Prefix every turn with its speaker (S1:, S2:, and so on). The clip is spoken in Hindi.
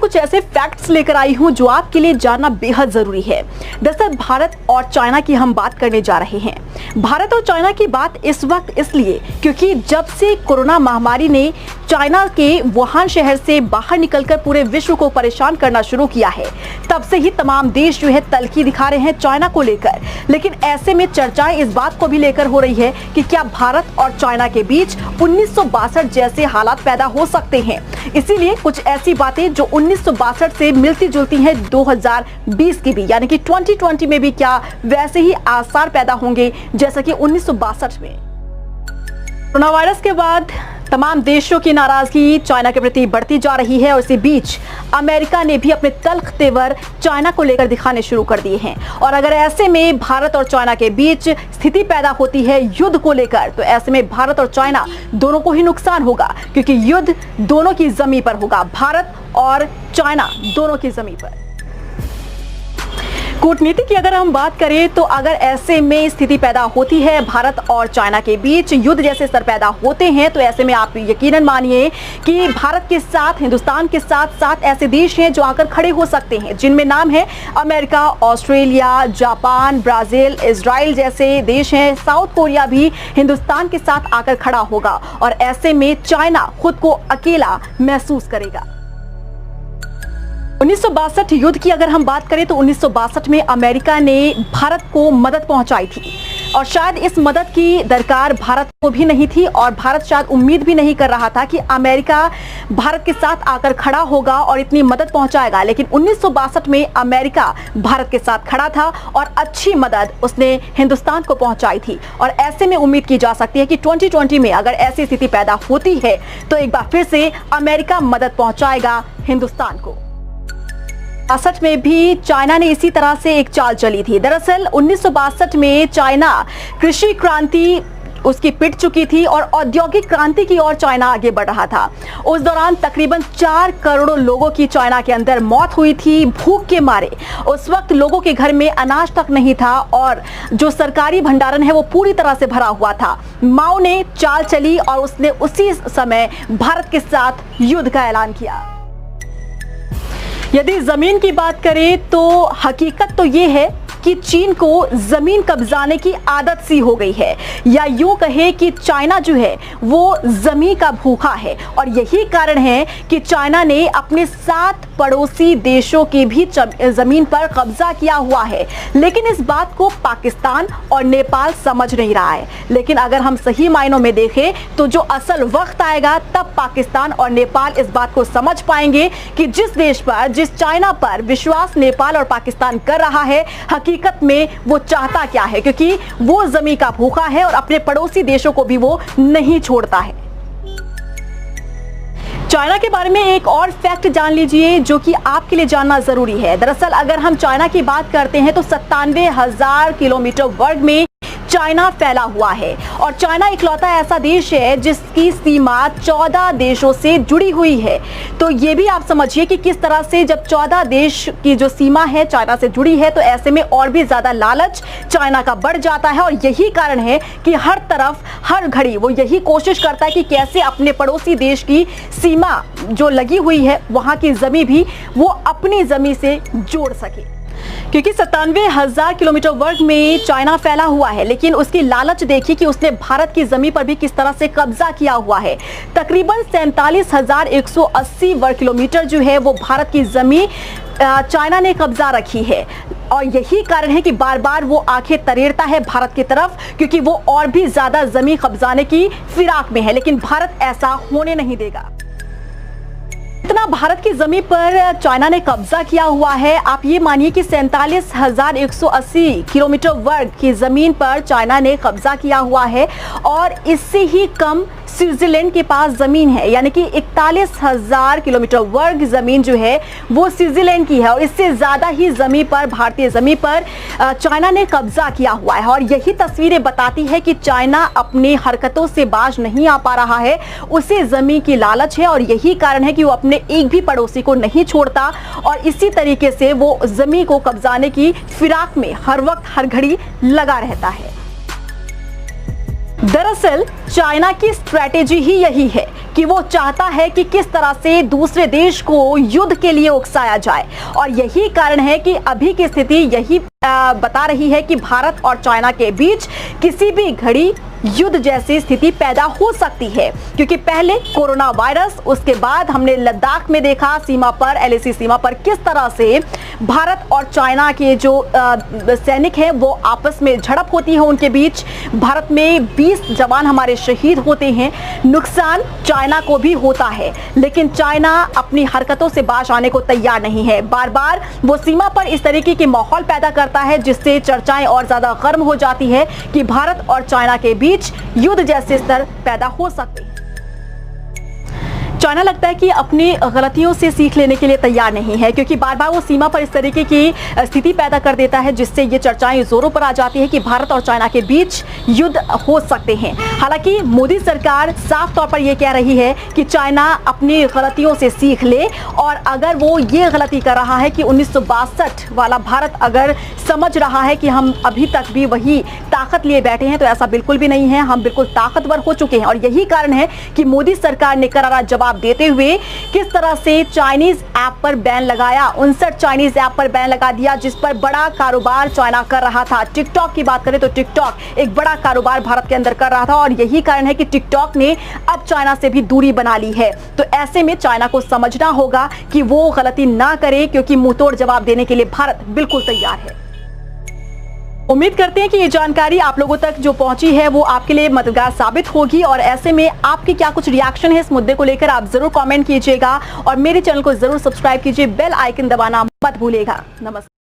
S1: कुछ ऐसे फैक्ट्स लेकर आई हूं जो आपके लिए जानना बेहद जरूरी है। दरअसल भारत और चाइना की हम बात करने जा रहे हैं। भारत और चाइना की बात इस वक्त इसलिए क्योंकि जब से कोरोना महामारी ने चाइना के वुहान शहर से बाहर निकलकर पूरे विश्व को परेशान करना शुरू किया है, तब से ही तमाम देश जो है तल्खी दिखा रहे हैं चाइना को लेकर। लेकिन ऐसे में चर्चाएं इस बात को भी लेकर हो रही है कि क्या भारत और चाइना के बीच 1962 जैसे हालात पैदा हो सकते हैं। इसीलिए कुछ ऐसी बातें जो 1962 से मिलती जुलती हैं 2020 की भी, यानी कि 2020 में भी क्या वैसे ही आसार पैदा होंगे जैसा कि 1962 में। कोरोना वायरस के बाद तमाम देशों की नाराजगी चाइना के प्रति बढ़ती जा रही है और इसी बीच अमेरिका ने भी अपने तल्ख तेवर चाइना को लेकर दिखाने शुरू कर दिए हैं। और अगर ऐसे में भारत और चाइना के बीच स्थिति पैदा होती है युद्ध को लेकर, तो ऐसे में भारत और चाइना दोनों को ही नुकसान होगा, क्योंकि युद्ध दोनों की जमीन पर होगा, भारत और चाइना दोनों की जमीन पर। कूटनीति की अगर हम बात करें तो अगर ऐसे में स्थिति पैदा होती है भारत और चाइना के बीच, युद्ध जैसे स्तर पैदा होते हैं, तो ऐसे में आप यकीनन मानिए कि भारत के साथ, हिंदुस्तान के साथ साथ ऐसे देश हैं जो आकर खड़े हो सकते हैं, जिनमें नाम है America, Australia, Japan, Brazil, Israel जैसे देश हैं। साउथ कोरिया भी हिंदुस्तान के साथ आकर खड़ा होगा और ऐसे में चाइना खुद को अकेला महसूस करेगा। 1962 युद्ध की अगर हम बात करें तो 1962 में अमेरिका ने भारत को मदद पहुंचाई थी और शायद इस मदद की दरकार भारत को भी नहीं थी और भारत शायद उम्मीद भी नहीं कर रहा था कि अमेरिका भारत के साथ आकर खड़ा होगा और इतनी मदद पहुंचाएगा। लेकिन 1962 में अमेरिका भारत के साथ खड़ा था और अच्छी मदद उसने हिंदुस्तान को पहुंचाई थी। और ऐसे में उम्मीद की जा सकती है कि 2020 में अगर ऐसी स्थिति पैदा होती है तो एक बार फिर से अमेरिका मदद पहुंचाएगा हिंदुस्तान को। 1962 में भी चाइना ने इसी तरह से एक चाल चली थी। दरअसल 1962 में चाइना कृषि क्रांति उसकी पिट चुकी थी और औद्योगिक क्रांति की ओर चाइना आगे बढ़ रहा था। उस दौरान तकरीबन 4 करोड़ लोगों की चाइना के अंदर मौत हुई थी भूख के मारे। उस वक्त लोगों के घर में अनाज तक नहीं था और जो सरकारी भंडारण है वो पूरी तरह से भरा हुआ था। माओ ने चाल चली और उसने उसी समय भारत के साथ युद्ध का ऐलान किया। यदि जमीन की बात करें तो हकीकत तो ये है कि चीन को जमीन कब्जाने की आदत सी हो गई है, या यूं कहे कि चाइना जो है वो जमीन का भूखा है। और यही कारण है कि चाइना ने अपने 7 पड़ोसी देशों की भी जमीन पर कब्जा किया हुआ है। लेकिन इस बात को पाकिस्तान और नेपाल समझ नहीं रहा है। लेकिन अगर हम सही मायनों में देखें तो जो असल वक्त आएगा तब पाकिस्तान और नेपाल इस बात को समझ पाएंगे कि जिस देश पर, जिस चाइना पर विश्वास नेपाल और पाकिस्तान कर रहा है, हकीकत में वो चाहता क्या है, क्योंकि वो जमीन का भूखा है और अपने पड़ोसी देशों को भी वो नहीं छोड़ता है। चाइना के बारे में एक और फैक्ट जान लीजिए जो कि आपके लिए जानना जरूरी है। दरअसल अगर हम चाइना की बात करते हैं तो 97,000 किलोमीटर वर्ग में चाइना फैला हुआ है और चाइना इकलौता ऐसा देश है जिसकी सीमा 14 देशों से जुड़ी हुई है। तो ये भी आप समझिए कि किस तरह से जब 14 देश की जो सीमा है चाइना से जुड़ी है, तो ऐसे में और भी ज्यादा लालच चाइना का बढ़ जाता है। और यही कारण है कि हर तरफ हर घड़ी वो यही कोशिश करता है कि कैसे अपने पड़ोसी देश की सीमा जो लगी हुई है वहां की जमीन भी वो अपनी जमीन से जोड़ सके। क्योंकि 97,000 किलोमीटर वर्ग में चाइना फैला हुआ है, लेकिन उसकी लालच देखिए कि उसने भारत की जमीन पर भी किस तरह से कब्जा किया हुआ है। तकरीबन 47,180 वर्ग किलोमीटर जो है वो भारत की जमीन चाइना ने कब्जा रखी है। और यही कारण है कि बार बार वो आंखें तरेड़ता है भारत की तरफ, क्योंकि वो और भी ज्यादा जमीन कब्जाने की फिराक में है। लेकिन भारत ऐसा होने नहीं देगा। इतना भारत की जमीन पर चाइना ने कब्जा किया हुआ है। आप ये मानिए कि 47,180 किलोमीटर वर्ग की जमीन पर चाइना ने कब्जा किया हुआ है और इससे ही कम स्विट्जरलैंड के पास जमीन है, यानी कि 41,000 किलोमीटर वर्ग जमीन जो है वो स्विट्जरलैंड की है। और इससे ज्यादा ही जमीन पर, भारतीय जमीन पर चाइना ने कब्जा किया हुआ है। और यही तस्वीरें बताती है कि चाइना अपनी हरकतों से बाज नहीं आ पा रहा है, उसे जमीन की लालच है और यही कारण है कि वो अपने एक भी पड़ोसी को नहीं छोड़ता और इसी तरीके से वो जमीन को कब्जाने की फिराक में हर वक्त हर घड़ी लगा रहता है। दरअसल चाइना की स्ट्रैटेजी ही यही है कि वो चाहता है कि किस तरह से दूसरे देश को युद्ध के लिए उकसाया जाए, और यही कारण है कि अभी की स्थिति यही बता रही है कि भारत और चाइना के बीच किसी भी घड़ी युद्ध जैसी स्थिति पैदा हो सकती है। क्योंकि पहले कोरोना वायरस, उसके बाद हमने लद्दाख में देखा सीमा पर, LAC सीमा पर किस तरह से भारत और चाइना के जो सैनिक हैं वो आपस में झड़प होती है उनके बीच। भारत में 20 जवान हमारे शहीद होते हैं, नुकसान चाइना को भी होता है, लेकिन चाइना अपनी हरकतों से बाज आने को तैयार नहीं है। बार बार वो सीमा पर इस तरीके की माहौल पैदा करता है जिससे चर्चाएं और ज्यादा गर्म हो जाती है कि भारत और चाइना के बीच युद्ध जैसे स्तर पैदा हो सकते हैं। चाइना लगता है कि अपनी गलतियों से सीख लेने के लिए तैयार नहीं है, क्योंकि बार बार वो सीमा पर इस तरीके की स्थिति पैदा कर देता है जिससे ये चर्चाएं जोरों पर आ जाती है कि भारत और चाइना के बीच युद्ध हो सकते हैं। हालांकि मोदी सरकार साफ तौर पर यह कह रही है कि चाइना अपनी गलतियों से सीख ले, और अगर वो ये गलती कर रहा है कि 1962 वाला भारत अगर समझ रहा है कि हम अभी तक भी वही ताकत लिए बैठे हैं, तो ऐसा बिल्कुल भी नहीं है। हम बिल्कुल ताकतवर हो चुके हैं, और यही कारण है कि मोदी सरकार ने करारा जवाब देते हुए किस तरह से चाइनीज ऐप पर बैन लगाया। 59 चाइनीज ऐप पर बैन लगा दिया जिस पर बड़ा कारोबार चाइना कर रहा था। टिकटॉक की बात करें तो टिकटॉक एक बड़ा कारोबार भारत के अंदर कर रहा था, और यही कारण है कि टिकटॉक ने अब चाइना से भी दूरी बना ली है। तो ऐसे में चाइना को समझना होगा कि वो गलती ना करे, क्योंकि मुंहतोड़ जवाब देने के लिए भारत बिल्कुल तैयार है। उम्मीद करते हैं कि ये जानकारी आप लोगों तक जो पहुंची है वो आपके लिए मददगार साबित होगी, और ऐसे में आपके क्या कुछ रिएक्शन है इस मुद्दे को लेकर आप जरूर कमेंट कीजिएगा, और मेरे चैनल को जरूर सब्सक्राइब कीजिए, बेल आइकन दबाना मत भूलिएगा। नमस्कार।